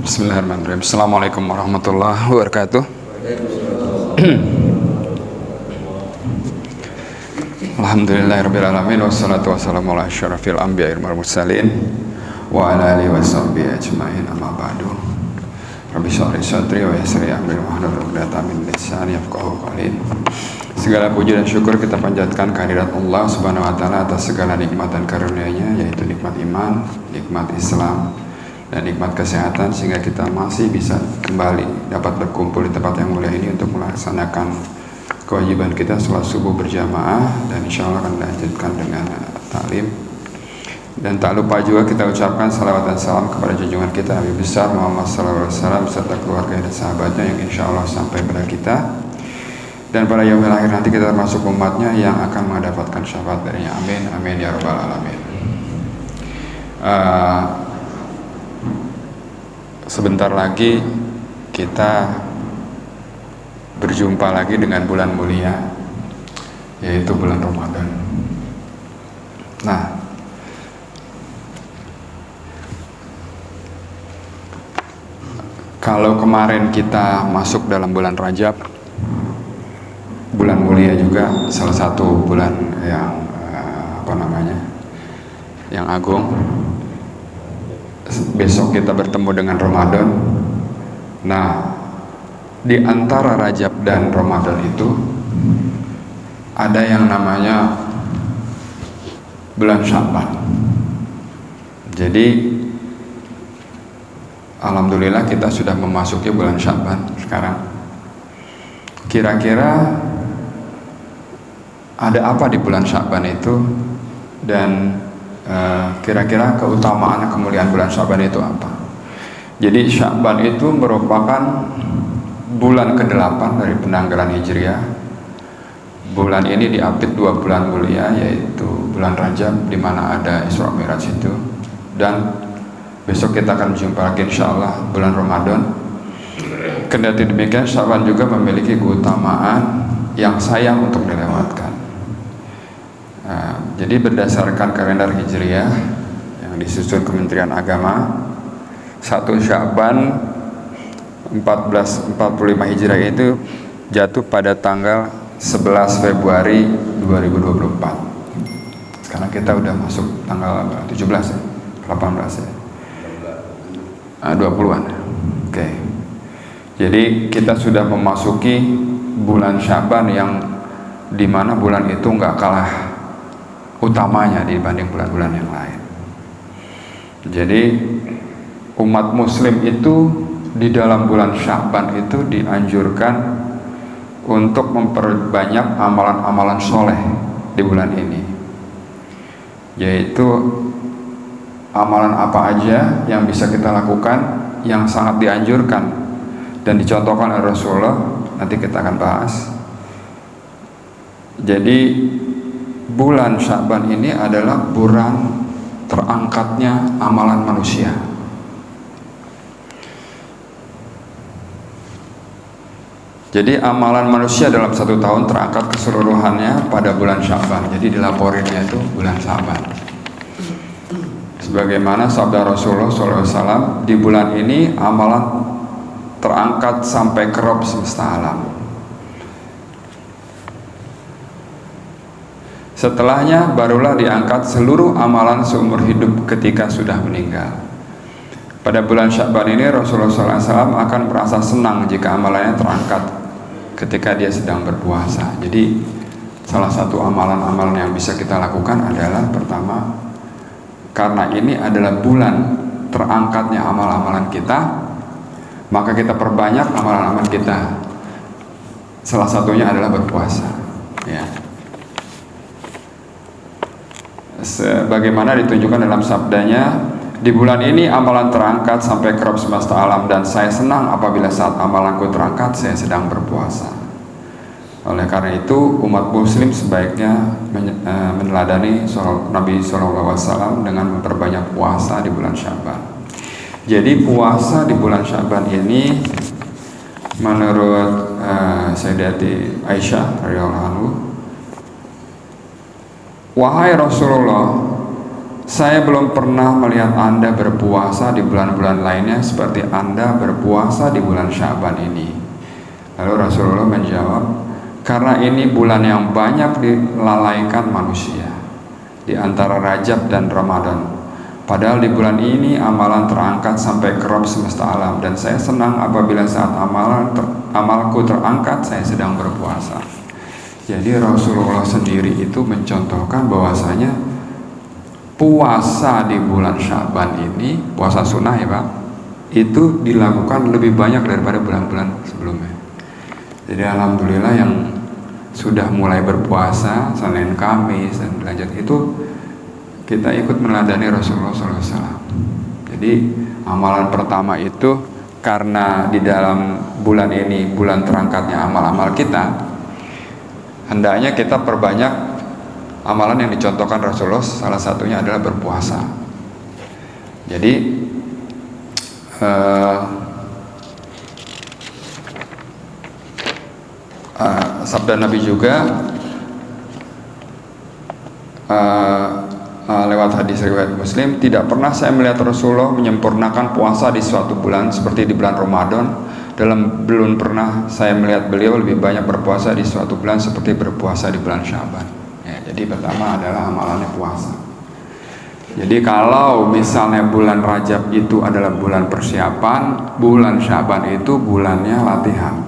Bismillahirrahmanirrahim. Assalamualaikum warahmatullahi wabarakatuh. Alhamdulillahirrabbilalamin. Wassalatu wassalamu ala asyrafil anbiya'i wal mursalin wa ala alihi washabbihi ajma'in, amma ba'du. Rabbi shrah li sadri wa yassir li amri wahlul 'uqdatam min lisani yafqahu qawli. Segala puji dan syukur kita panjatkan kehadirat Allah Subhanahu wa taala atas segala nikmat dan karunia-Nya, yaitu nikmat iman, nikmat Islam, dan nikmat kesehatan, sehingga kita masih bisa kembali dapat berkumpul di tempat yang mulia ini untuk melaksanakan kewajiban kita sholat subuh berjamaah, dan insya Allah akan dilanjutkan dengan taklim. Dan tak lupa juga kita ucapkan salawat dan salam kepada junjungan kita Nabi besar Muhammad SAW serta keluarga dan sahabatnya yang insya Allah sampai pada kita, dan pada yaumil akhir nanti kita termasuk umatnya yang akan mendapatkan syafaat darinya. Amin amin ya rabbal alamin. Sebentar lagi kita berjumpa lagi dengan bulan mulia, yaitu bulan Ramadan. Nah, kalau kemarin kita masuk dalam bulan Rajab, bulan mulia juga, salah satu bulan yang yang agung. Besok kita bertemu dengan Ramadan. Nah, di antara Rajab dan Ramadan itu ada yang namanya bulan Sya'ban. Jadi alhamdulillah kita sudah memasuki bulan Sya'ban sekarang. Kira-kira ada apa di bulan Sya'ban itu, dan kira-kira keutamaan kemuliaan bulan Sya'ban itu apa? Jadi Sya'ban itu merupakan bulan ke-8 dari penanggalan Hijriah. Bulan ini diapit 2 bulan mulia, yaitu bulan Rajab di mana ada Isra Mi'raj itu, dan besok kita akan berjumpa lagi insyaallah bulan Ramadan. Kendati demikian, Sya'ban juga memiliki keutamaan yang sayang untuk dilewatkan. Jadi berdasarkan kalender Hijriah yang disusun Kementerian Agama, 1 Sya'ban 1445 Hijriah itu jatuh pada tanggal 11 Februari 2024. Sekarang kita udah masuk tanggal 17 ya, 18 ya, 20-an. Oke. Jadi kita sudah memasuki bulan Sya'ban yang dimana bulan itu nggak kalah utamanya dibanding bulan-bulan yang lain. Jadi umat muslim itu di dalam bulan Sya'ban itu dianjurkan untuk memperbanyak amalan-amalan soleh di bulan ini, yaitu amalan apa aja yang bisa kita lakukan yang sangat dianjurkan dan dicontohkan oleh Rasulullah. Nanti kita akan bahas. Jadi bulan Sya'ban ini adalah bulan terangkatnya amalan manusia. Jadi amalan manusia dalam 1 tahun terangkat keseluruhannya pada bulan Sya'ban. Jadi dilaporinnya itu bulan Sya'ban. Sebagaimana sabda Rasulullah SAW, di bulan ini amalan terangkat sampai ke Rabb semesta alam. Setelahnya barulah diangkat seluruh amalan seumur hidup ketika sudah meninggal. Pada bulan Sya'ban ini Rasulullah SAW akan merasa senang jika amalannya terangkat ketika dia sedang berpuasa. Jadi salah satu amalan-amalan yang bisa kita lakukan adalah, pertama, karena ini adalah bulan terangkatnya amal-amalan kita, maka kita perbanyak amalan-amalan kita. Salah satunya adalah berpuasa, ya. Sebagaimana ditunjukkan dalam sabdanya, di bulan ini amalan terangkat sampai ke Rabb semesta alam, dan saya senang apabila saat amalanku terangkat saya sedang berpuasa. Oleh karena itu umat muslim sebaiknya meneladani Nabi SAW dengan memperbanyak puasa di bulan Sya'ban. Jadi puasa di bulan Sya'ban ini menurut Sayyidati Aisyah radhiyallahu anha, wahai Rasulullah, saya belum pernah melihat Anda berpuasa di bulan-bulan lainnya seperti Anda berpuasa di bulan Sya'ban ini. Lalu Rasulullah menjawab, karena ini bulan yang banyak dilalaikan manusia di antara Rajab dan Ramadan. Padahal di bulan ini amalan terangkat sampai ke Rabb semesta alam, dan saya senang apabila saat amalku terangkat saya sedang berpuasa. Jadi Rasulullah sendiri itu mencontohkan bahwasanya puasa di bulan Sya'ban ini, puasa sunnah ya Pak, itu dilakukan lebih banyak daripada bulan-bulan sebelumnya. Jadi alhamdulillah yang sudah mulai berpuasa Senin, Kamis dan belajar itu kita ikut meneladani Rasulullah SAW. Jadi amalan pertama itu karena di dalam bulan ini bulan terangkatnya amal-amal kita, hendaknya kita perbanyak amalan yang dicontohkan Rasulullah, salah satunya adalah berpuasa. Jadi sabda Nabi juga lewat hadis riwayat Muslim, tidak pernah saya melihat Rasulullah menyempurnakan puasa di suatu bulan seperti di bulan Ramadan. Belum pernah saya melihat beliau lebih banyak berpuasa di suatu bulan seperti berpuasa di bulan Sya'ban. Jadi pertama adalah amalannya puasa. Jadi kalau misalnya bulan Rajab itu adalah bulan persiapan, bulan Sya'ban itu bulannya latihan.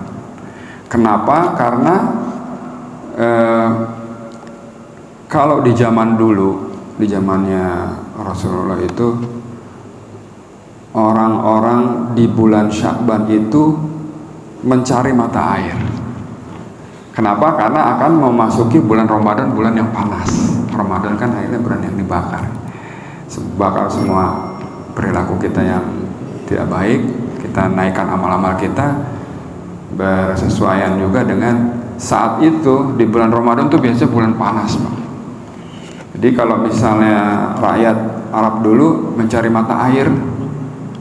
Kenapa? Karena kalau di zaman dulu, di zamannya Rasulullah itu, orang-orang di bulan Sya'ban itu mencari mata air. Kenapa? Karena akan memasuki bulan Ramadan, bulan yang panas. Ramadan kan akhirnya bulan yang dibakar. Bakar semua perilaku kita yang tidak baik, kita naikkan amal-amal kita, bersesuaian juga dengan saat itu di bulan Ramadan tuh biasanya bulan panas, Pak. Jadi kalau misalnya rakyat Arab dulu mencari mata air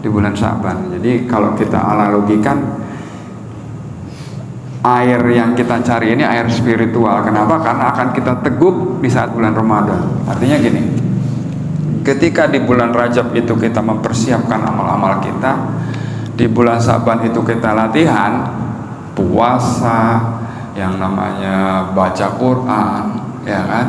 di bulan Sya'ban. Jadi kalau kita analogikan, air yang kita cari ini air spiritual. Kenapa? Karena akan kita teguk di saat bulan Ramadan. Artinya gini, ketika di bulan Rajab itu kita mempersiapkan amal-amal kita, di bulan Sya'ban itu kita latihan puasa, yang namanya baca Quran, ya kan,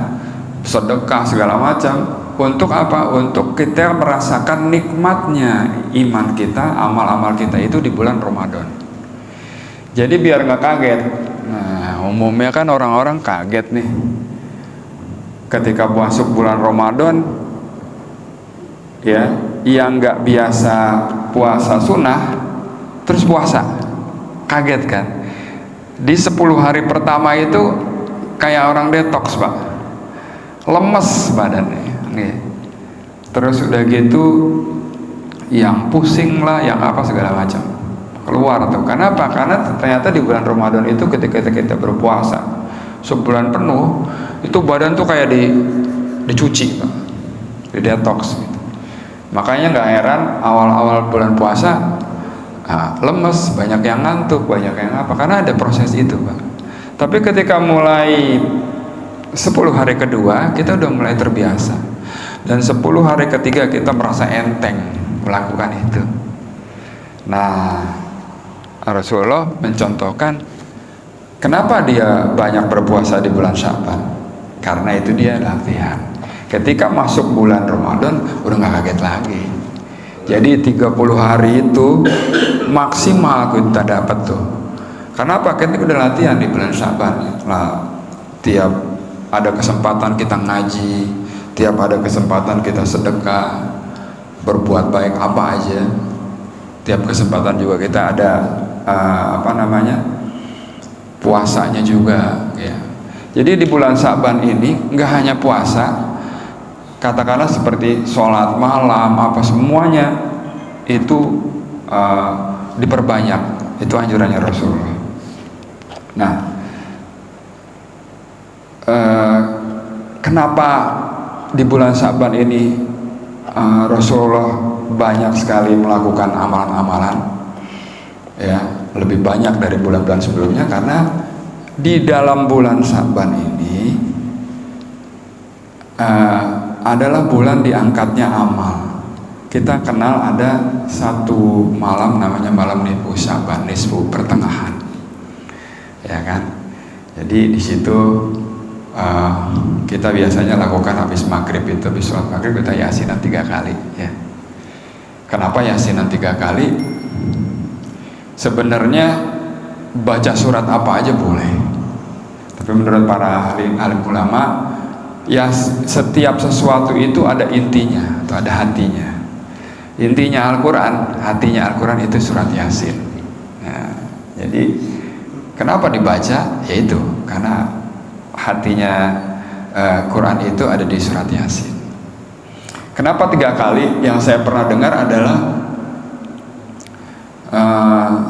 sedekah segala macam. Untuk apa? Untuk kita merasakan nikmatnya iman kita, amal-amal kita itu di bulan Ramadan. Jadi biar nggak kaget. Nah, umumnya kan orang-orang kaget nih ketika masuk bulan Ramadan, ya, yang nggak biasa puasa sunnah terus puasa, kaget kan? Di 10 hari pertama itu kayak orang detox, Pak, lemes badannya, nih. Terus udah gitu, yang pusing lah, yang apa segala macam keluar tuh. Kenapa? Karena ternyata di bulan Ramadan itu ketika kita berpuasa sebulan penuh, itu badan tuh kayak dicuci, Pak, di detox gitu. Makanya nggak heran awal-awal bulan puasa lemes, banyak yang ngantuk, banyak yang apa, karena ada proses itu, Pak. Tapi ketika mulai 10 hari kedua kita udah mulai terbiasa, dan 10 hari ketiga kita merasa enteng melakukan itu. Nah, Rasulullah mencontohkan kenapa dia banyak berpuasa di bulan Sya'ban, karena itu dia latihan. Ketika masuk bulan Ramadan udah gak kaget lagi. Jadi 30 hari itu maksimal kita dapat tuh. Kenapa? Kita udah latihan di bulan Sya'ban. Nah, tiap ada kesempatan kita ngaji, tiap ada kesempatan kita sedekah, berbuat baik apa aja. Tiap kesempatan juga kita ada puasanya juga, ya. Jadi di bulan Sya'ban ini nggak hanya puasa, katakanlah seperti sholat malam, apa semuanya itu diperbanyak. Itu anjurannya Rasulullah. Nah, kenapa di bulan Sya'ban ini Rasulullah banyak sekali melakukan amalan-amalan, ya, lebih banyak dari bulan-bulan sebelumnya? Karena di dalam bulan Sya'ban ini adalah bulan diangkatnya amal. Kita kenal ada satu malam namanya malam nisfu Sya'ban, nisfu pertengahan, ya kan? Jadi di situ kita biasanya lakukan habis maghrib itu, habis sholat maghrib kita yasinan 3 kali, ya. Kenapa yasinan 3 kali? Sebenarnya baca surat apa aja boleh, tapi menurut para alim ulama, ya setiap sesuatu itu ada intinya atau ada hatinya. Intinya Al-Quran, hatinya Al-Quran itu surat Yasin. Nah, jadi kenapa dibaca? Yaitu karena hatinya Quran itu ada di surat Yasin. Kenapa 3 kali? Yang saya pernah dengar adalah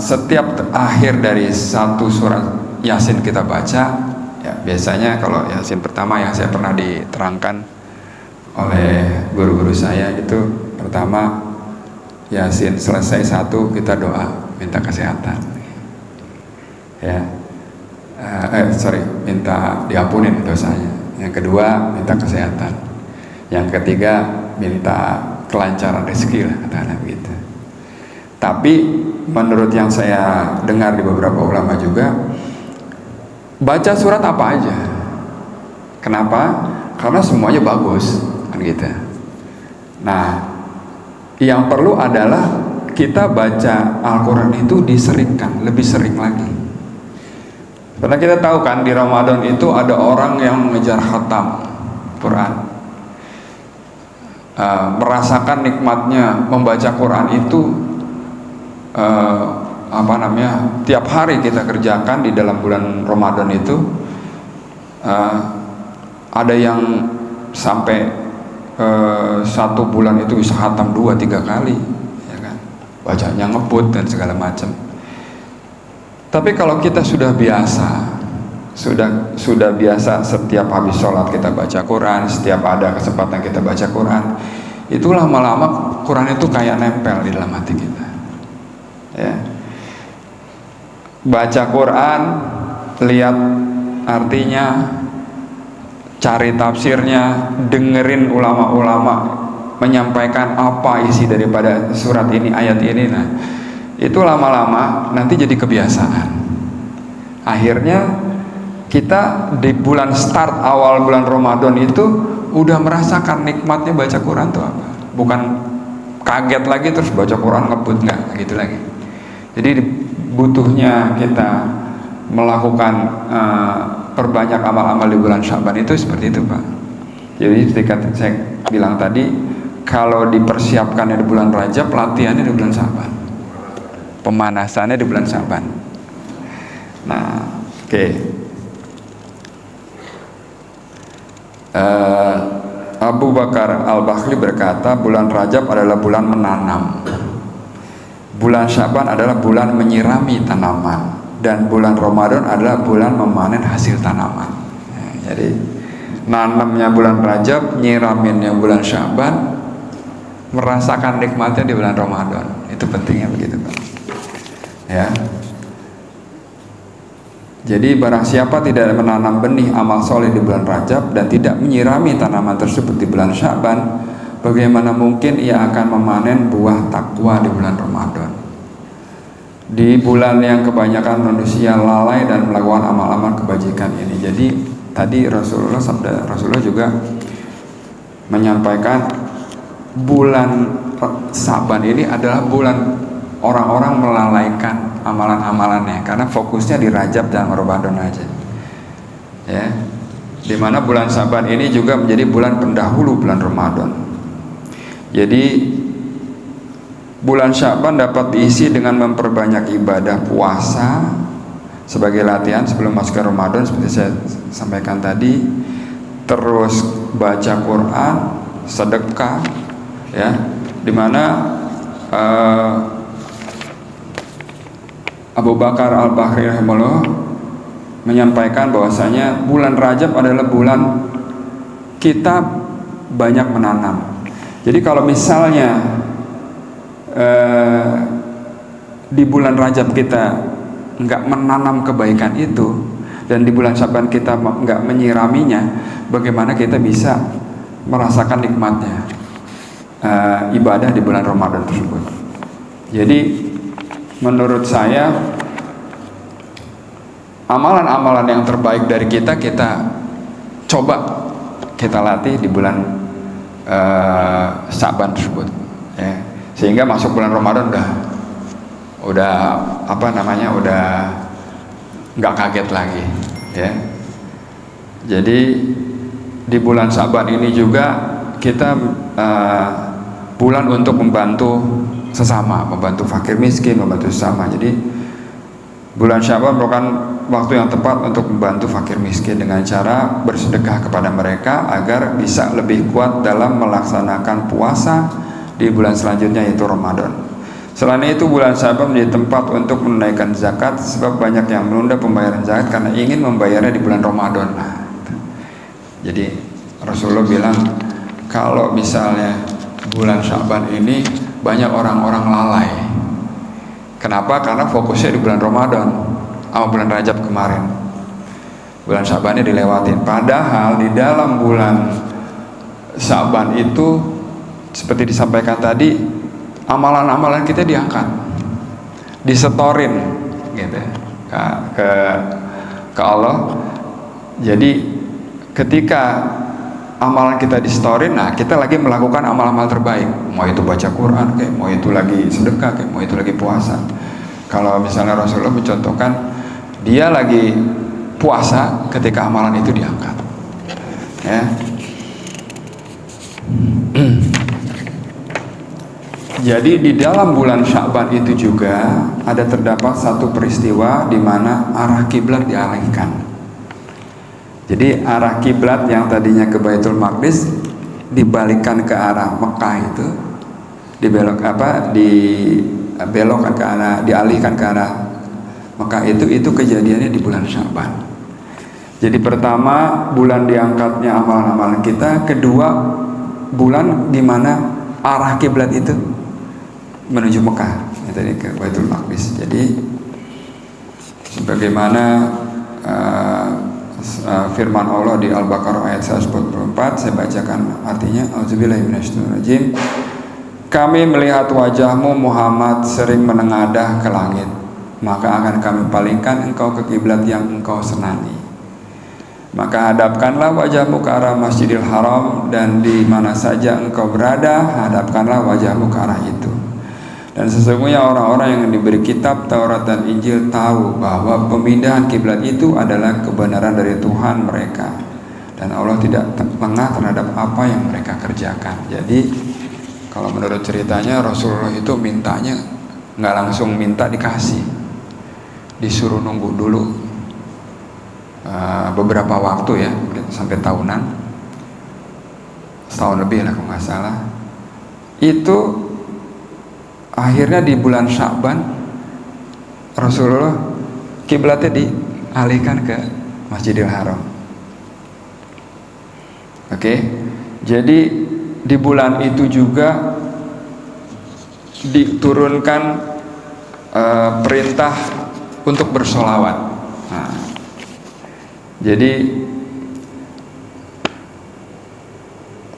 setiap akhir dari satu surat Yasin kita baca, ya biasanya kalau Yasin pertama yang saya pernah diterangkan oleh guru-guru saya itu, pertama Yasin selesai satu kita doa minta kesehatan, ya, minta diampunin dosanya. Yang kedua minta kesehatan. Yang ketiga minta kelancaran rezeki lah, katakanlah begitu. Tapi menurut yang saya dengar di beberapa ulama juga, baca surat apa aja. Kenapa? Karena semuanya bagus, kan gitu. Nah, yang perlu adalah kita baca Al-Quran itu diseringkan, lebih sering lagi. Karena kita tahu kan di Ramadan itu ada orang yang mengejar khatam Quran, merasakan nikmatnya membaca Quran itu, tiap hari kita kerjakan di dalam bulan Ramadan itu. Ada yang sampai 1 bulan itu bisa khatam 2-3 kali, ya kan? Bacanya ngebut dan segala macam. Tapi kalau kita sudah biasa, sudah biasa setiap habis sholat kita baca Quran, setiap ada kesempatan kita baca Quran, itu lama-lama Quran itu kayak nempel di dalam hati kita, ya. Baca Quran, lihat artinya, cari tafsirnya, dengerin ulama-ulama menyampaikan apa isi daripada surat ini, ayat ini. Nah, itu lama-lama nanti jadi kebiasaan. Akhirnya kita di bulan start awal bulan Ramadan itu udah merasakan nikmatnya baca Quran tuh apa. Bukan kaget lagi terus baca Quran ngebut, enggak gitu lagi. Jadi butuhnya kita melakukan perbanyak amal-amal di bulan Sya'ban itu seperti itu, Pak. Jadi ketika saya bilang tadi, kalau dipersiapkannya di bulan Rajab, latihannya di bulan Sya'ban, pemanasannya di bulan Sya'ban. Nah, oke. Abu Bakar Al-Bakhli berkata, bulan Rajab adalah bulan menanam, bulan Sya'ban adalah bulan menyirami tanaman, dan bulan Ramadan adalah bulan memanen hasil tanaman. Jadi nanamnya bulan Rajab, nyiraminnya bulan Sya'ban, merasakan nikmatnya di bulan Ramadan. Itu pentingnya begitu, Pak. Ya. Jadi barang siapa tidak menanam benih amal soleh di bulan Rajab dan tidak menyirami tanaman tersebut di bulan Sya'ban, bagaimana mungkin ia akan memanen buah takwa di bulan Ramadan? Di bulan yang kebanyakan manusia lalai dan melakukan amal-amal kebajikan ini. Jadi tadi Rasulullah juga menyampaikan bulan Sya'ban ini adalah bulan orang-orang melalaikan amalan-amalannya karena fokusnya di Rajab dan Ramadan aja, ya. Dimana bulan Sya'ban ini juga menjadi bulan pendahulu bulan Ramadan. Jadi bulan Sya'ban dapat diisi dengan memperbanyak ibadah puasa sebagai latihan sebelum masuk ke Ramadan seperti saya sampaikan tadi, terus baca Quran, sedekah, ya, dimana Abu Bakar Al-Bakhri rahimahullah menyampaikan bahwasanya bulan Rajab adalah bulan kita banyak menanam. Jadi kalau misalnya di bulan Rajab kita nggak menanam kebaikan itu, dan di bulan Sya'ban kita nggak menyiraminya, bagaimana kita bisa merasakan nikmatnya ibadah di bulan Ramadan tersebut. Jadi menurut saya amalan-amalan yang terbaik dari kita coba kita latih di bulan Sya'ban tersebut, ya. Sehingga masuk bulan Ramadan udah nggak kaget lagi, ya. Jadi di bulan Sya'ban ini juga kita bulan untuk membantu sesama, membantu fakir miskin, membantu sesama. Jadi bulan Sya'ban merupakan waktu yang tepat untuk membantu fakir miskin dengan cara bersedekah kepada mereka agar bisa lebih kuat dalam melaksanakan puasa di bulan selanjutnya, yaitu Ramadan. Selain itu, bulan Sya'ban menjadi tempat untuk menunaikan zakat, sebab banyak yang menunda pembayaran zakat karena ingin membayarnya di bulan Ramadan. Jadi Rasulullah bilang, kalau misalnya bulan Sya'ban ini banyak orang-orang lalai. Kenapa? Karena fokusnya di bulan Ramadan sama bulan Rajab kemarin. Bulan Sya'bannya dilewatin. Padahal di dalam bulan Sya'ban itu seperti disampaikan tadi, amalan-amalan kita diangkat, disetorin gitu ke Allah. Jadi ketika amalan kita disetorin, nah kita lagi melakukan amal-amal terbaik, mau itu baca Quran, kayak mau itu lagi sedekah, kayak mau itu lagi puasa. Kalau misalnya Rasulullah mencontohkan, dia lagi puasa ketika amalan itu diangkat, ya. Jadi di dalam bulan Sya'ban itu juga ada terdapat satu peristiwa di mana arah kiblat dialihkan. Jadi arah kiblat yang tadinya ke Baitul Maqdis dibalikkan ke arah Mekah, itu dibelokkan ke arah, dialihkan ke arah Mekah. Itu kejadiannya di bulan Sya'ban. Jadi pertama, bulan diangkatnya amalan-amalan kita. Kedua, bulan di mana arah kiblat itu menuju Mekah, tadi ke Baitul Maqdis. Jadi sebagaimana firman Allah di Al-Baqarah ayat 144, saya bacakan artinya. Auzubillahi minasyaitonirrajim. Kami melihat wajahmu Muhammad sering menengadah ke langit, maka akan kami palingkan engkau ke kiblat yang engkau senangi. Maka hadapkanlah wajahmu ke arah Masjidil Haram, dan di mana saja engkau berada, hadapkanlah wajahmu ke arah itu. Dan sesungguhnya orang-orang yang diberi kitab Taurat dan Injil tahu bahwa pemindahan kiblat itu adalah kebenaran dari Tuhan mereka, dan Allah tidak lengah terhadap apa yang mereka kerjakan. Jadi kalau menurut ceritanya, Rasulullah itu mintanya nggak langsung minta dikasih, disuruh nunggu dulu beberapa waktu, ya, sampai tahunan, setahun lebih lah kalau nggak salah. Itu akhirnya di bulan Sya'ban Rasulullah kiblatnya dialihkan ke Masjidil Haram. Oke. Jadi di bulan itu juga diturunkan perintah untuk bersolawat. Nah, jadi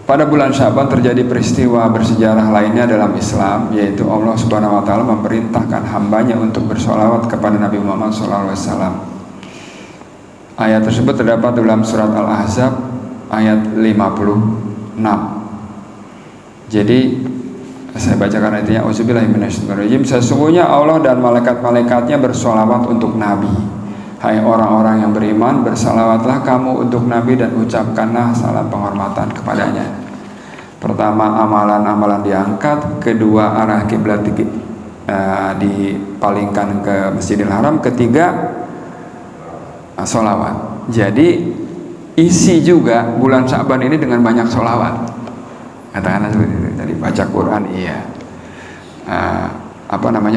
pada bulan Sya'ban terjadi peristiwa bersejarah lainnya dalam Islam, yaitu Allah Subhanahu wa Ta'ala memerintahkan hambanya untuk bersolawat kepada Nabi Muhammad SAW. Ayat tersebut terdapat dalam surat Al-Ahzab ayat 56. Jadi saya bacakan ayatnya. Auzubillahi minasyaitonirrajim. Sesungguhnya Allah dan malaikat-malaikatnya bersolawat untuk Nabi. Hai orang-orang yang beriman, bersalawatlah kamu untuk Nabi dan ucapkanlah salam penghormatan kepadanya. Pertama, amalan-amalan diangkat. Kedua, arah kiblat dipalingkan ke Masjidil Haram. Ketiga, sholawat. Jadi isi juga bulan Sya'ban ini dengan banyak sholawat. Katakanlah seperti itu. Tadi baca Quran, iya.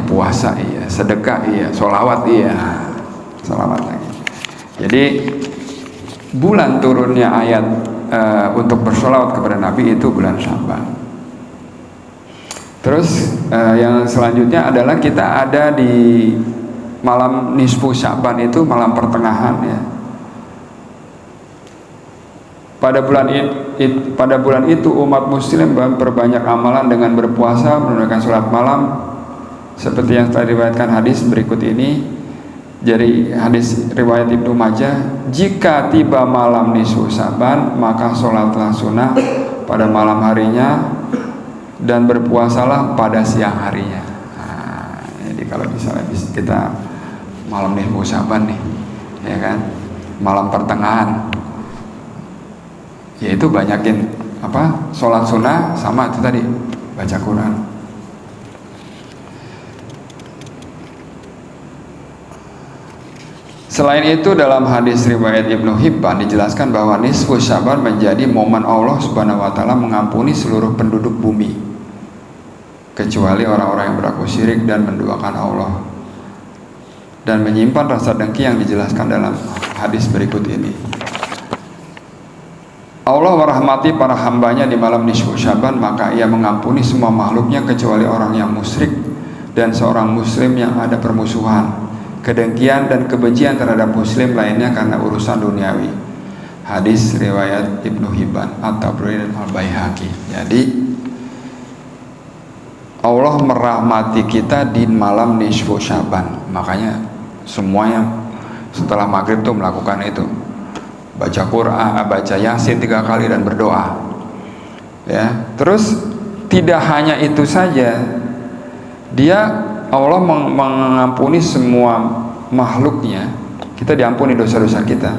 Puasa, iya. Sedekah, iya. Sholawat, iya. Selamat lagi. Jadi bulan turunnya ayat untuk bersolawat kepada Nabi itu bulan Sya'ban. Terus yang selanjutnya adalah kita ada di malam nisfu Sya'ban, itu malam pertengahan, ya. Pada bulan itu umat muslim memperbanyak amalan dengan berpuasa, menunaikan sholat malam, seperti yang telah diriwayatkan hadis berikut ini. Jadi hadis riwayat Ibnu Majah, jika tiba malam nisfu Sa'ban, maka sholatlah sunnah pada malam harinya dan berpuasalah pada siang harinya. Nah, jadi kalau misalnya kita malam nisfu Sa'ban nih, ya kan, malam pertengahan, yaitu banyakin sholat sunnah sama itu tadi, baca Quran. Selain itu, dalam hadis riwayat Ibnu Hibban dijelaskan bahwa nisfu Sya'ban menjadi momen Allah Subhanahu wa taala mengampuni seluruh penduduk bumi kecuali orang-orang yang berlaku syirik dan menduakan Allah dan menyimpan rasa dengki yang dijelaskan dalam hadis berikut ini. Allah merahmati para hambanya di malam nisfu Sya'ban, maka ia mengampuni semua makhluknya kecuali orang yang musyrik dan seorang muslim yang ada permusuhan, kedengkian dan kebencian terhadap muslim lainnya karena urusan duniawi. Hadis riwayat Ibnu Hibban At-Tabrani dan Al-Baihaqi. Jadi Allah merahmati kita di malam nisfu Sya'ban. Makanya semuanya setelah maghrib tuh melakukan itu, baca Quran, baca Yasin 3 kali dan berdoa. Ya, terus tidak hanya itu saja, Allah mengampuni semua makhluknya. Kita diampuni dosa-dosa kita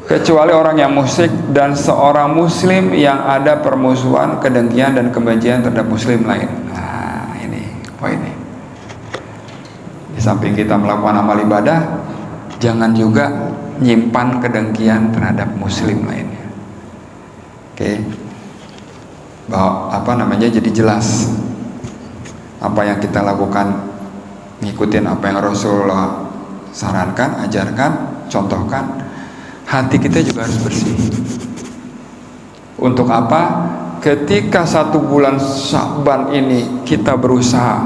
kecuali orang yang musyrik dan seorang muslim yang ada permusuhan, kedengkian dan kebencian terhadap muslim lain. Nah, ini poinnya. Di samping kita melakukan amal ibadah, jangan juga nyimpan kedengkian terhadap muslim lainnya. Oke. Jadi jelas apa yang kita lakukan, ngikutin apa yang Rasulullah sarankan, ajarkan, contohkan. Hati kita juga harus bersih. Untuk apa? Ketika 1 bulan Sya'ban ini kita berusaha,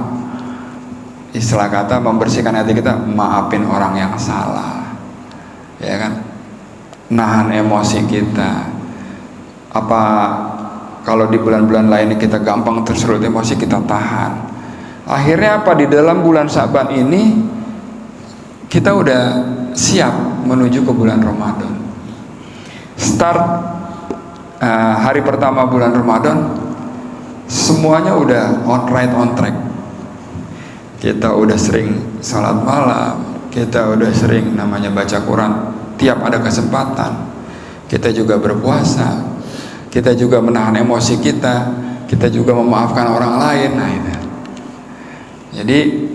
istilah kata, membersihkan hati kita, maafin orang yang salah, ya kan, nahan emosi kita. Kalau di bulan-bulan lainnya kita gampang tersulut emosi, kita tahan. Akhirnya di dalam bulan Sya'ban ini kita udah siap menuju ke bulan Ramadan. Start hari pertama bulan Ramadan, semuanya udah on track. Kita udah sering salat malam, kita udah sering baca Quran tiap ada kesempatan. Kita juga berpuasa, kita juga menahan emosi kita juga memaafkan orang lain. Nah, itu. Jadi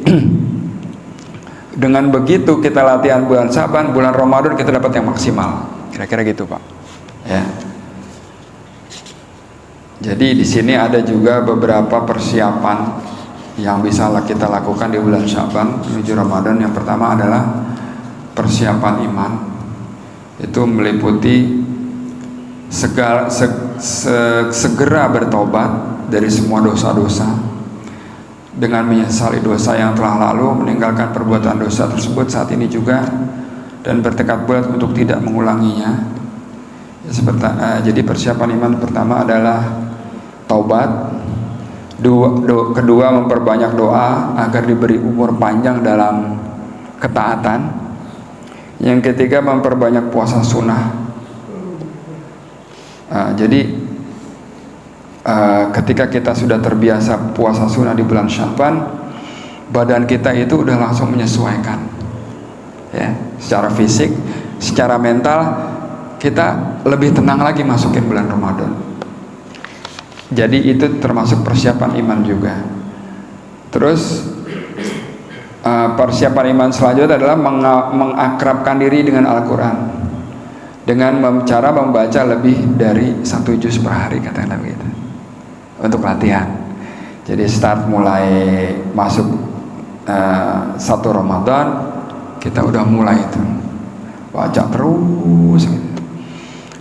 dengan begitu kita latihan bulan Sya'ban, bulan Ramadan kita dapat yang maksimal. Kira-kira gitu, Pak. Ya. Jadi di sini ada juga beberapa persiapan yang bisa kita lakukan di bulan Sya'ban menuju Ramadan. Yang pertama adalah persiapan iman. Itu meliputi segera bertobat dari semua dosa-dosa dengan menyesali dosa yang telah lalu, meninggalkan perbuatan dosa tersebut saat ini juga, dan bertekad bulat untuk tidak mengulanginya. Jadi persiapan iman pertama adalah taubat. Kedua, memperbanyak doa agar diberi umur panjang dalam ketaatan. Yang ketiga, memperbanyak puasa sunnah. Ketika kita sudah terbiasa puasa sunnah di bulan Sya'ban, badan kita itu udah langsung menyesuaikan, ya, secara fisik, secara mental kita lebih tenang lagi masukin bulan Ramadan. Jadi itu termasuk persiapan iman juga. Terus persiapan iman selanjutnya adalah mengakrabkan diri dengan Al-Quran dengan cara membaca lebih dari 1 juz per hari, kata Nabi kita. Untuk latihan. Jadi start mulai masuk 1 Ramadan, kita udah mulai itu baca terus gitu.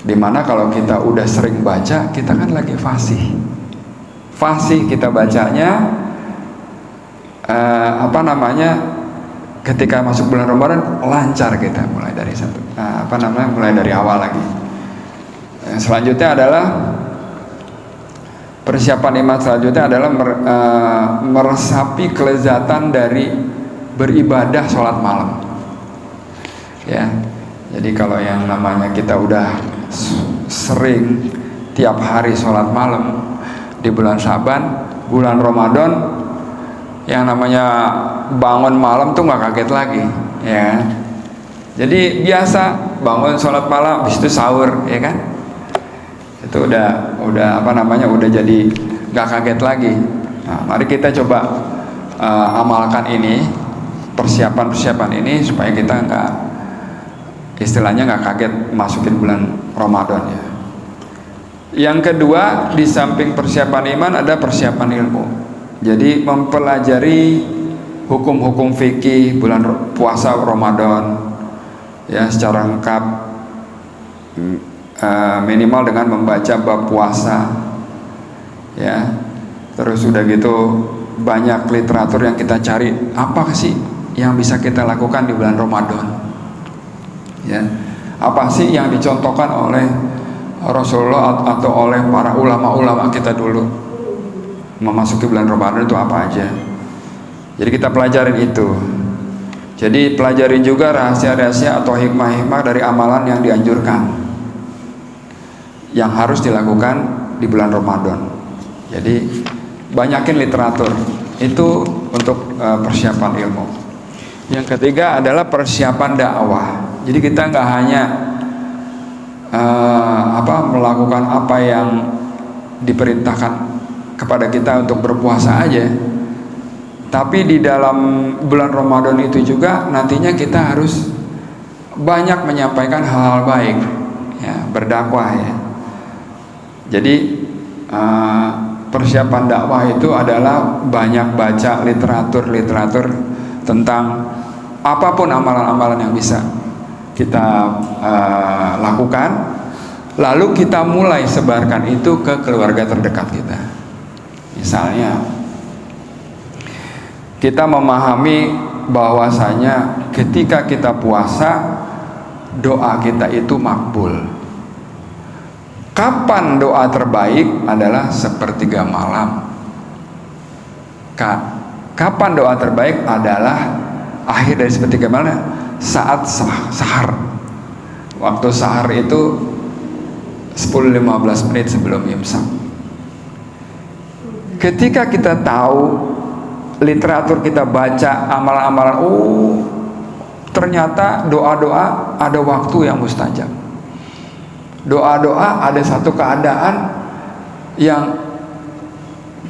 Dimana kalau kita udah sering baca, kita kan lagi fasih kita bacanya. Ketika masuk bulan Ramadan lancar kita mulai dari mulai dari awal lagi. Yang selanjutnya adalah persiapan iman selanjutnya adalah meresapi kelezatan dari beribadah sholat malam. Ya, jadi kalau yang namanya kita udah sering tiap hari sholat malam di bulan Syaban, bulan Ramadan, yang namanya bangun malam tuh nggak kaget lagi, ya. Jadi biasa bangun sholat malam, habis itu sahur, ya kan? Itu udah apa namanya, udah jadi nggak kaget lagi. Nah, mari kita coba amalkan ini, persiapan ini supaya kita nggak, istilahnya nggak kaget masukin bulan Ramadan, ya. Yang kedua, di samping persiapan iman ada persiapan ilmu. Jadi mempelajari hukum-hukum fikih bulan puasa Ramadan, ya, secara lengkap, minimal dengan membaca bab puasa, ya. Terus udah gitu banyak literatur yang kita cari, apa sih yang bisa kita lakukan di bulan Ramadan, ya. Apa sih yang dicontohkan oleh Rasulullah atau oleh para ulama-ulama kita dulu memasuki bulan Ramadan itu apa aja. Jadi kita pelajarin itu. Jadi pelajarin juga rahasia-rahasia atau hikmah-hikmah dari amalan yang dianjurkan, yang harus dilakukan di bulan Ramadan. Jadi banyakin literatur itu untuk persiapan ilmu. Yang ketiga adalah persiapan dakwah. Jadi kita nggak hanya melakukan apa yang diperintahkan kepada kita untuk berpuasa aja, tapi di dalam bulan Ramadan itu juga nantinya kita harus banyak menyampaikan hal-hal baik, ya, berdakwah, ya. Jadi persiapan dakwah itu adalah banyak baca literatur tentang apapun amalan-amalan yang bisa kita lakukan, lalu kita mulai sebarkan itu ke keluarga terdekat kita. Misalnya kita memahami bahwasanya ketika kita puasa, doa kita itu makbul. Kapan doa terbaik adalah sepertiga malam. Kapan doa terbaik adalah akhir dari sepertiga malam, saat sahar. Waktu sahar itu 10-15 menit sebelum imsak. Ketika kita tahu, literatur kita baca, amalan-amalan, ternyata doa-doa ada waktu yang mustajab. Doa-doa ada satu keadaan yang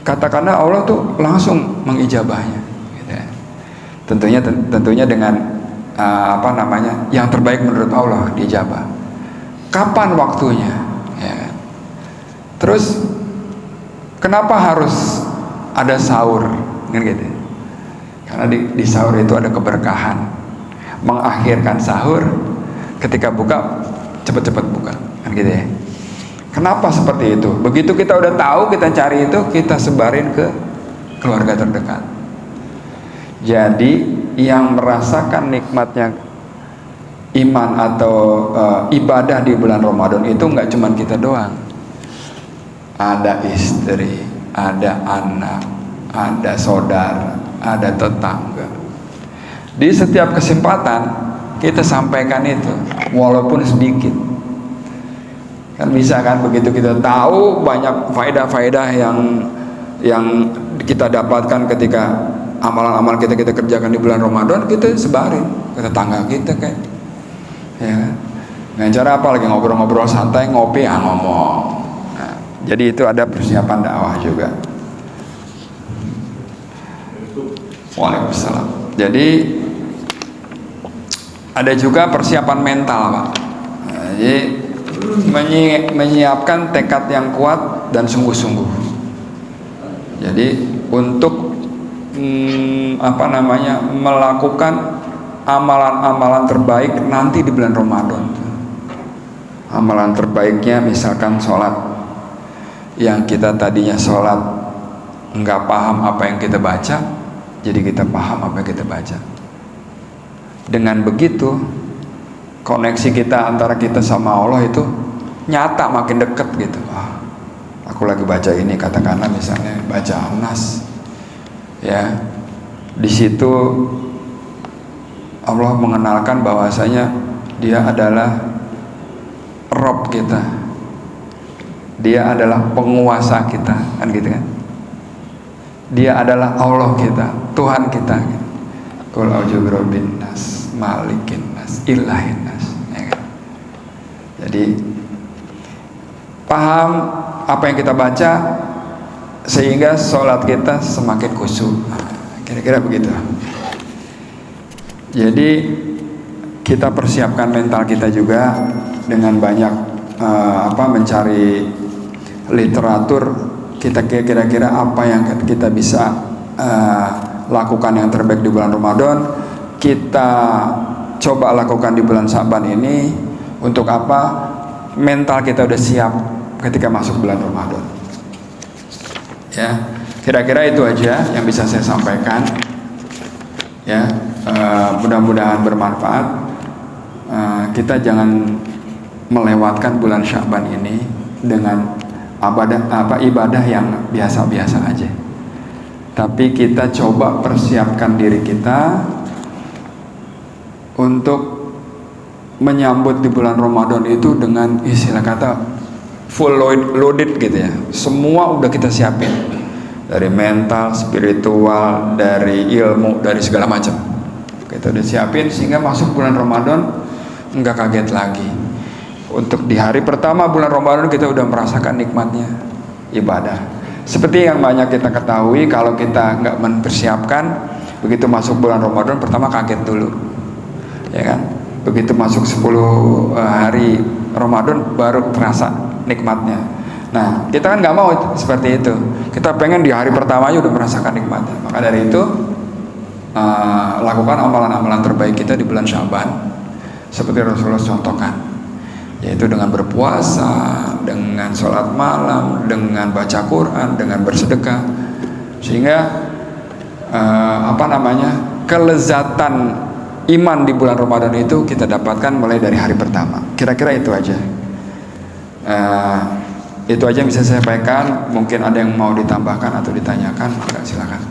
katakanlah Allah tuh langsung mengijabahnya, gitu ya. Tentunya dengan yang terbaik menurut Allah diijabah. Kapan waktunya, ya. Terus kenapa harus ada sahur, kan gitu? Karena di sahur itu ada keberkahan. Mengakhirkan sahur, ketika buka cepat-cepat buka, kan gitu ya. Kenapa seperti itu? Begitu kita udah tahu, kita cari itu, kita sebarin ke keluarga terdekat. Jadi yang merasakan nikmatnya iman atau ibadah di bulan Ramadan itu nggak cuma kita doang. Ada istri, ada anak, ada saudara, ada tetangga. Di setiap kesempatan kita sampaikan itu, walaupun sedikit. Kan bisa kan, begitu kita tahu banyak faedah-faedah yang kita dapatkan ketika amalan-amalan kita kerjakan di bulan Ramadan, kita sebarin ke tetangga kita, kayak, ya kan? Dengan cara apa? Lagi ngobrol-ngobrol santai, ngopi, ngomong. Nah, jadi itu ada persiapan dakwah juga. Waalaikumsalam. Jadi ada juga persiapan mental, Pak. Nah, jadi menyiapkan tekad yang kuat dan sungguh-sungguh. Jadi untuk melakukan amalan-amalan terbaik nanti di bulan Ramadan. Amalan terbaiknya misalkan sholat, yang kita tadinya sholat nggak paham apa yang kita baca, jadi kita paham apa yang kita baca. Dengan begitu koneksi kita antara kita sama Allah itu nyata, makin deket gitu. Aku lagi baca ini, katakanlah misalnya baca An-Nas, ya, di situ Allah mengenalkan bahwasanya Dia adalah Rob kita, Dia adalah penguasa kita, kan gitu kan? Dia adalah Allah kita, Tuhan kita. Qul a'udzu birabbin nas, malikin nas, ilahin nas, ya kan? Jadi paham apa yang kita baca sehingga sholat kita semakin khusyuk. Kira-kira begitu. Jadi kita persiapkan mental kita juga dengan banyak mencari literatur. Kita kira-kira apa yang kita bisa lakukan yang terbaik di bulan Ramadan, kita coba lakukan di bulan Syaban ini. Untuk apa? Mental kita udah siap ketika masuk bulan Ramadan. Ya, kira-kira itu aja yang bisa saya sampaikan. Ya, mudah-mudahan bermanfaat. Kita jangan melewatkan bulan Syaban ini dengan ibadah yang biasa-biasa aja. Tapi kita coba persiapkan diri kita untuk menyambut di bulan Ramadan itu dengan istilah kata full loaded gitu ya. Semua udah kita siapin, dari mental, spiritual, dari ilmu, dari segala macam. Kita udah siapin sehingga masuk bulan Ramadan nggak kaget lagi. Untuk di hari pertama bulan Ramadan kita udah merasakan nikmatnya ibadah. Seperti yang banyak kita ketahui, kalau kita nggak mempersiapkan, begitu masuk bulan Ramadan pertama kaget dulu, ya kan? Begitu masuk 10 hari Ramadan baru terasa nikmatnya. Nah, kita kan nggak mau seperti itu. Kita pengen di hari pertama aja udah merasakan nikmatnya. Maka dari itu lakukan amalan-amalan terbaik kita di bulan Syaban seperti Rasulullah contohkan, yaitu dengan berpuasa, dengan sholat malam, dengan baca Quran, dengan bersedekah, sehingga kelezatan iman di bulan Ramadan itu kita dapatkan mulai dari hari pertama. Kira-kira itu aja. Itu aja yang bisa saya sampaikan. Mungkin ada yang mau ditambahkan atau ditanyakan, maka silakan.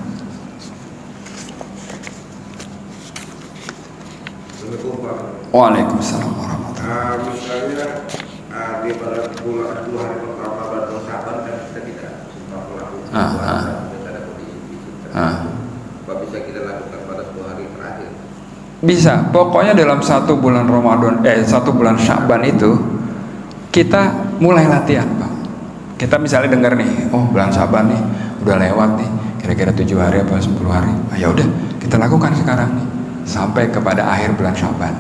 Waalaikumsalam warahmatullahi wabarakatuh. Misalnya di pada 10 hari pertama bulan Syaban kan kita tidak sempat melakukan puasa, kita ada kondisi. Apa bisa kita lakukan pada 10 hari terakhir? Bisa, pokoknya dalam satu bulan Ramadan, satu bulan Syaban itu kita mulai latihan, Pak. Kita misalnya dengar nih, oh bulan Syaban nih udah lewat nih, kira-kira 7 hari apa 10 hari. Ya udah, kita lakukan sekarang nih sampai kepada akhir bulan Syaban.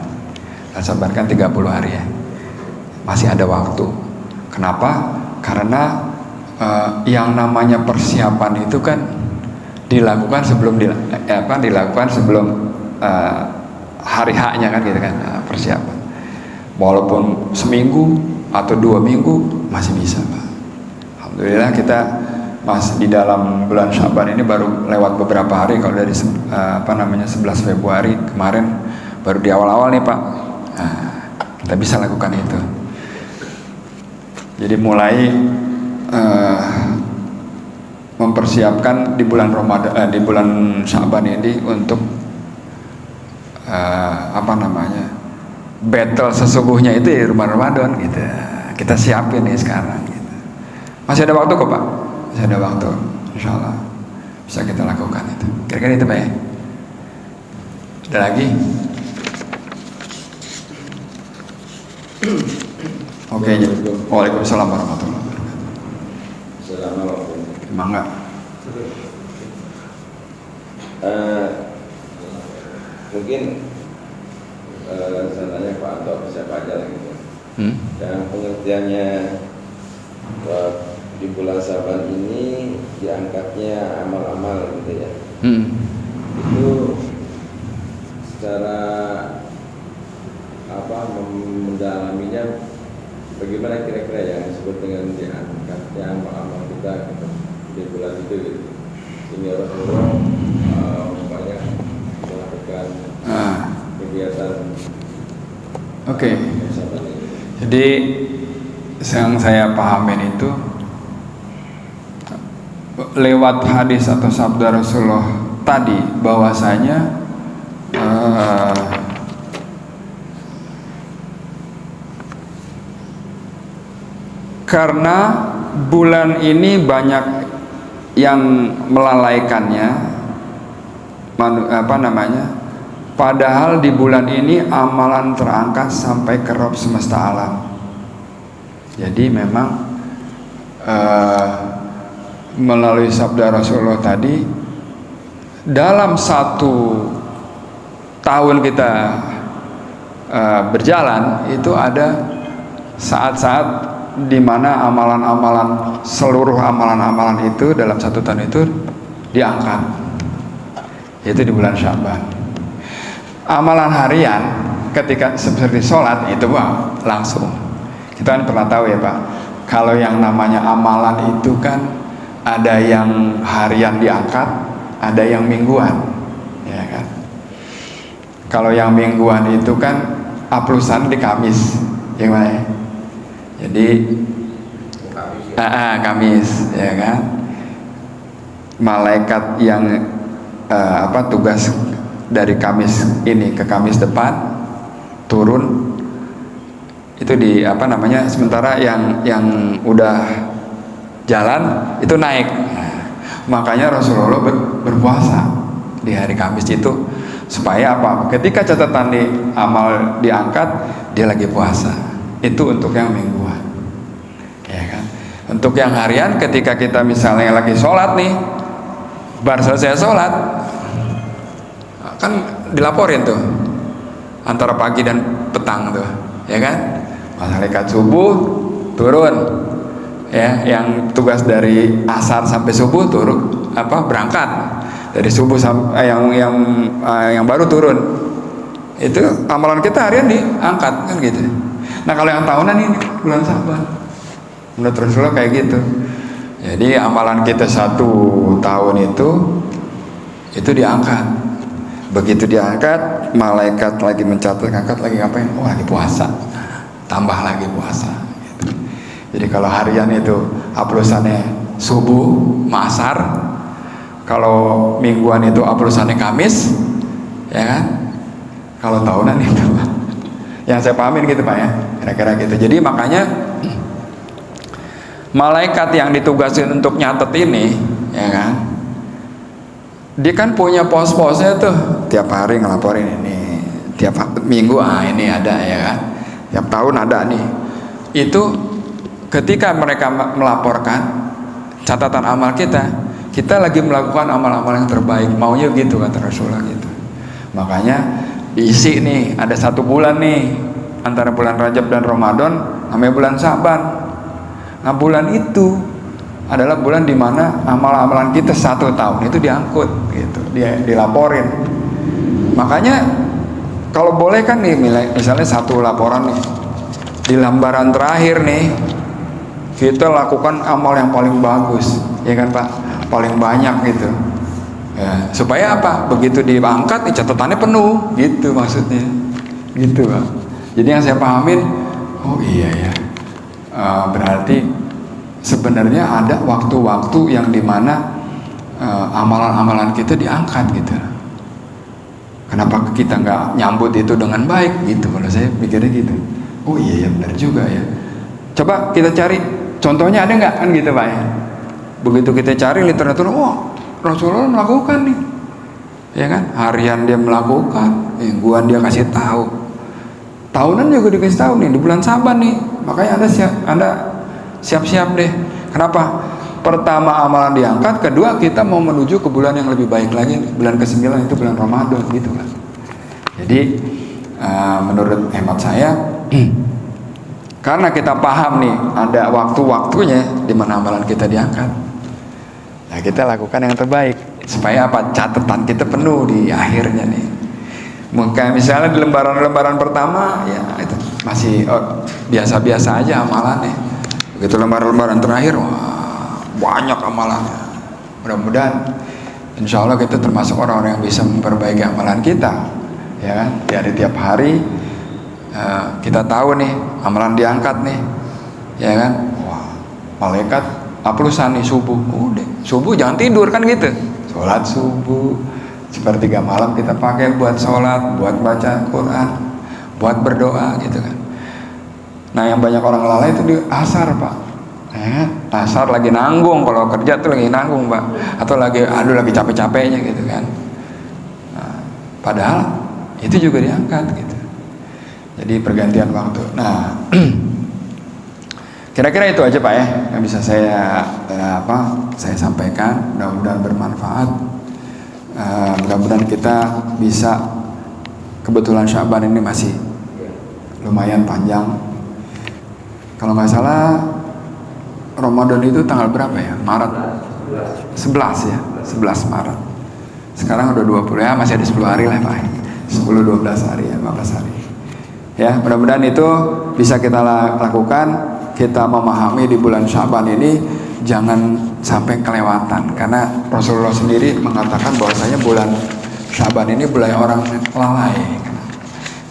Bulan Syaban kan 30 hari ya. Masih ada waktu. Kenapa? Karena yang namanya persiapan itu kan dilakukan sebelum hari haknya kan gitu kan, persiapan. Walaupun seminggu atau 2 minggu masih bisa, Pak. Alhamdulillah kita di dalam bulan Syaban ini baru lewat beberapa hari. Kalau dari 11 Februari kemarin baru di awal-awal nih, Pak. Kita bisa lakukan itu. Jadi mulai mempersiapkan di bulan Ramadan, di bulan Syaban ini untuk battle sesungguhnya itu di bulan Ramadan gitu. Kita siapin nih sekarang gitu. Masih ada waktu kok, Pak. Masih ada waktu. Insyaallah bisa kita lakukan itu. Kira-kira itu, Pak ya. Ada lagi? Oke, Waalaikumsalam warahmatullahi wabarakatuh. Assalamualaikum. Mangga. Mungkin saya tanya Pak Anto siapa aja gitu. Yang pengertiannya di bulan Syaban ini diangkatnya amal-amal gitu ya. Itu secara mendalaminya bagaimana kira-kira yang disebut dengan diangkatnya amal-amal kita di bulan itu gitu. Ini Rasulullah banyak melakukan kegiatan. Oke. Jadi yang saya pahamin itu lewat hadis atau sabda Rasulullah tadi, bahwasanya karena bulan ini banyak yang melalaikannya, padahal di bulan ini amalan terangkat sampai ke Rabb semesta alam. Jadi memang melalui sabda Rasulullah tadi, dalam 1 tahun kita berjalan itu ada saat-saat di mana amalan-amalan, seluruh amalan-amalan itu dalam 1 tahun itu diangkat, yaitu di bulan Sya'ban. Amalan harian ketika seperti sholat itu langsung. Kita kan pernah tahu ya Pak, kalau yang namanya amalan itu kan ada yang harian diangkat, ada yang mingguan, ya kan. Kalau yang mingguan itu kan aplusan di Kamis, gimana ya? Jadi Kamis, ya kan. Malaikat yang tugas dari Kamis ini ke Kamis depan turun itu di sementara yang udah jalan itu naik. Makanya Rasulullah berpuasa di hari Kamis itu supaya apa? Ketika catatan di amal diangkat, dia lagi puasa. Itu untuk yang mingguan, ya kan. Untuk yang harian, ketika kita misalnya lagi sholat nih, baru selesai sholat, kan dilaporin tuh antara pagi dan petang tuh, ya kan. Malaikat subuh turun, ya, yang tugas dari asar sampai subuh turun, berangkat dari subuh sampai yang baru turun. Itu amalan kita harian diangkat kan gitu. Nah kalau yang tahunan ini bulan Sya'ban, menurut Rasulullah kayak gitu. Jadi amalan kita 1 tahun itu diangkat. Begitu diangkat, malaikat lagi mencatat, angkat lagi ngapain? Oh lagi puasa, tambah lagi puasa gitu. Jadi kalau harian itu aplusannya subuh, ma'asar. Kalau mingguan itu aplusannya Kamis, ya kan. Kalau tahunan itu yang saya pahamin gitu Pak ya, kira-kira gitu. Jadi makanya malaikat yang ditugasin untuk nyatet ini, ya kan, dia kan punya pos-posnya tuh, tiap hari ngelaporin ini, tiap minggu ini ada, ya kan, tiap tahun ada nih. Itu ketika mereka melaporkan catatan amal kita lagi melakukan amal-amal yang terbaik, maunya gitu kata Rasulullah gitu. Makanya diisi nih, ada 1 bulan nih antara bulan Rajab dan Ramadan, namanya bulan Sya'ban. Nah bulan itu adalah bulan dimana amal-amalan kita 1 tahun itu diangkut gitu, dilaporin. Makanya kalau boleh kan nih, misalnya 1 laporan nih, di lembaran terakhir nih kita lakukan amal yang paling bagus, ya kan Pak, paling banyak gitu. Ya, supaya apa? Begitu diangkat, catatannya penuh, gitu maksudnya, gitu Pak. Jadi yang saya pahamin, oh iya ya, berarti sebenarnya ada waktu-waktu yang dimana amalan-amalan kita diangkat gitu. Kenapa kita nggak nyambut itu dengan baik gitu? Kalau saya pikirnya gitu. Oh iya ya, benar juga ya. Coba kita cari contohnya, ada nggak kan gitu Pak ya? Begitu kita cari literatur, Rasulullah melakukan nih, ya kan, harian dia melakukan, mingguan dia kasih tahu, tahunan juga dikasih tahu nih di bulan Sya'ban nih. Makanya Anda siap-siap deh. Kenapa? Pertama amalan diangkat, kedua kita mau menuju ke bulan yang lebih baik lagi, bulan ke-9 itu bulan Ramadan gitu kan. Jadi menurut hemat saya, karena kita paham nih ada waktu-waktunya di mana amalan kita diangkat. Nah, kita lakukan yang terbaik supaya apa? Catatan kita penuh di akhirnya nih. Mungkin misalnya di lembaran-lembaran pertama ya itu masih biasa-biasa aja amalannya. Begitu lembaran-lembaran terakhir, wah, banyak amalannya. Mudah-mudahan insya Allah kita termasuk orang-orang yang bisa memperbaiki amalan kita, ya kan? Dari tiap hari kita tahu nih amalan diangkat nih. ya kan? Wah, malaikat aplusan nih subuh, udah subuh jangan tidur kan gitu. Sholat subuh, sepertiga malam kita pakai buat sholat, buat baca Quran, buat berdoa gitu kan. Nah yang banyak orang lalai itu di asar pak. Asar lagi nanggung, kalau kerja tuh lagi nanggung pak, atau lagi lagi capek-capeknya gitu kan. Nah, padahal itu juga diangkat gitu. Jadi pergantian waktu. Nah, kira-kira itu aja pak ya yang bisa saya saya sampaikan. Mudah-mudahan bermanfaat. Mudah-mudahan kita bisa, kebetulan Syaban ini masih lumayan panjang. Kalau nggak salah Ramadan itu tanggal berapa ya? Maret 11 ya, 11 Maret. Sekarang udah 20 ya, masih ada 10 hari lah Pak. 10-12 hari ya, 15 hari. Ya, mudah-mudahan itu bisa kita lakukan. Kita memahami di bulan Syaban ini jangan sampai kelewatan, karena Rasulullah sendiri mengatakan bahwasanya bulan Syaban ini bulan orang lalai.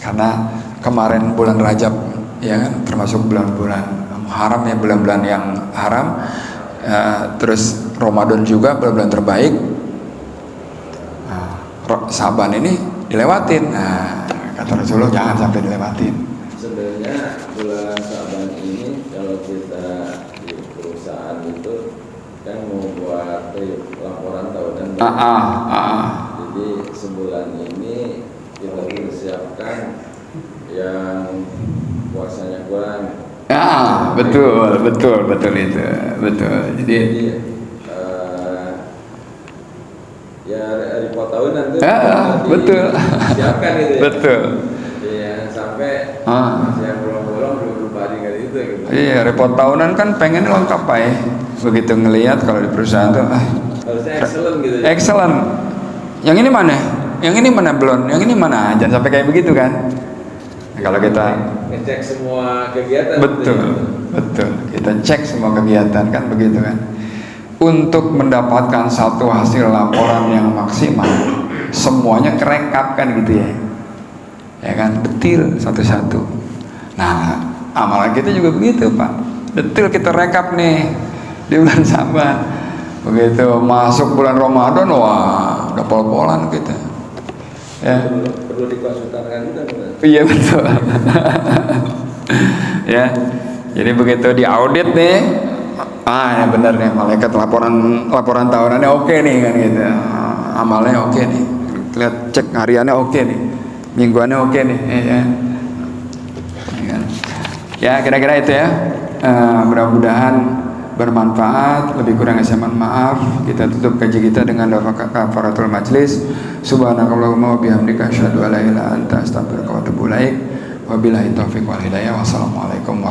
Karena kemarin bulan Rajab ya kan, termasuk bulan-bulan haram ya, bulan-bulan yang haram, terus Ramadan juga bulan-bulan terbaik. Syaban ini dilewatin. Nah, kata Rasulullah jangan sampai dilewatin. Sebenarnya bulan Syaban ini kalau kita di perusahaan itu kan mau buat laporan tahunan. Jadi sebulan ini kita persiapkan yang puasanya kurang. Betul itu, betul. Jadi ya report tahunan tuh betul. Siapkan gitu ya. Betul. Jangan sampai masih yang bolong-bolong belum hari kali itu gitu. Iya, report tahunan kan pengen lengkap Pak ya. Begitu ngelihat kalau di perusahaan tuh harusnya excellent gitu ya. Excellent. Yang ini mana? Yang ini mana belum? Yang ini mana? Jangan sampai kayak begitu kan. Nah, kalau kita ngecek semua kegiatan. Betul. Kita cek semua kegiatan kan begitu kan. Untuk mendapatkan satu hasil laporan yang maksimal, semuanya kerekap kan gitu ya. Ya kan, detil satu-satu. Nah, amalan kita juga begitu Pak. Detil kita rekap nih di bulan Syaban. Begitu masuk bulan Ramadan, wah udah pol-polan kita. Ya. Perlu dikonsultasikan juga. Iya betul. Ya. Jadi begitu diaudit nih, ya benar nih, malaikat laporan tahunannya oke nih kan gitu. Amalnya oke nih. Lihat cek hariannya oke nih. Mingguannya oke nih, ya kira-kira itu ya. Mudah-mudahan bermanfaat. Lebih kurang saya mohon maaf. Kita tutup kaji kita dengan doa kafaratul majlis. Subhanakallahumma wa bihamdika asyhadu an la ilaha illa anta astaghfiruka wa atubu ilaik. Wabillahi taufiq wal hidayah. Wassalamualaikum